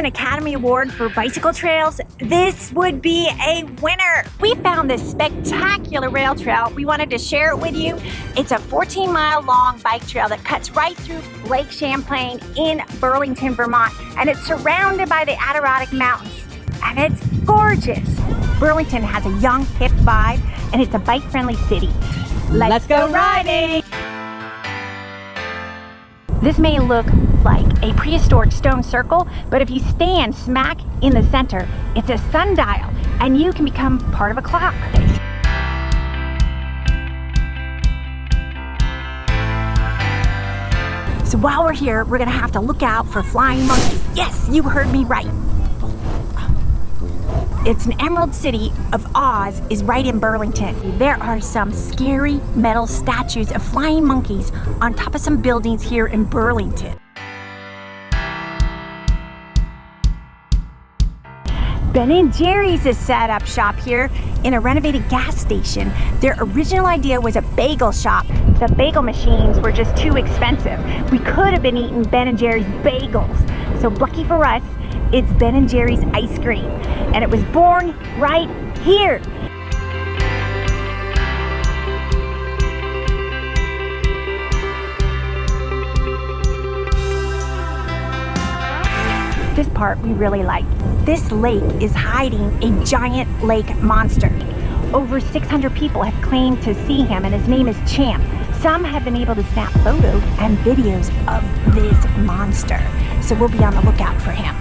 an Academy Award for bicycle trails, this would be a winner. We found this spectacular rail trail. We wanted to share it with you. It's a 14-mile long bike trail that cuts right through Lake Champlain in Burlington, Vermont, and it's surrounded by the Adirondack Mountains, and it's gorgeous. Burlington has a young, hip vibe, and it's a bike-friendly city. Let's go riding! This may look like a prehistoric stone circle, but if you stand smack in the center, it's a sundial, and you can become part of a clock. So while we're here, we're gonna have to look out for flying monkeys. Yes, you heard me right. It's an Emerald City of Oz is right in Burlington. There are some scary metal statues of flying monkeys on top of some buildings here in Burlington. Ben & Jerry's is set up shop here in a renovated gas station. Their original idea was a bagel shop. The bagel machines were just too expensive. We could have been eating Ben & Jerry's bagels. So lucky for us, it's Ben & Jerry's ice cream. And it was born right here. This part we really like. This lake is hiding a giant lake monster. Over 600 people have claimed to see him, and his name is Champ. Some have been able to snap photos and videos of this monster. So we'll be on the lookout for him.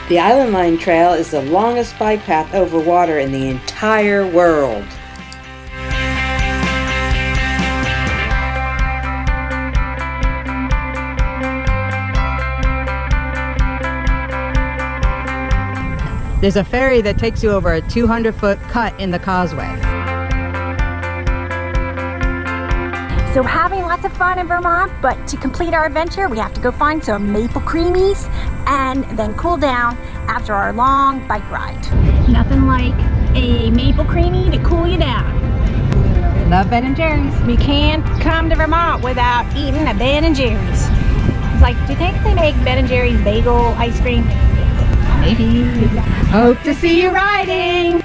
The Island Line Trail is the longest bike path over water in the entire world. There's a ferry that takes you over a 200-foot cut in the causeway. So having lots of fun in Vermont, but to complete our adventure, we have to go find some maple creamies and then cool down after our long bike ride. Nothing like a maple creamy to cool you down. Love Ben & Jerry's. We can't come to Vermont without eating a Ben & Jerry's. It's like, do you think they make Ben & Jerry's bagel ice cream? Maybe. Hope to see you riding!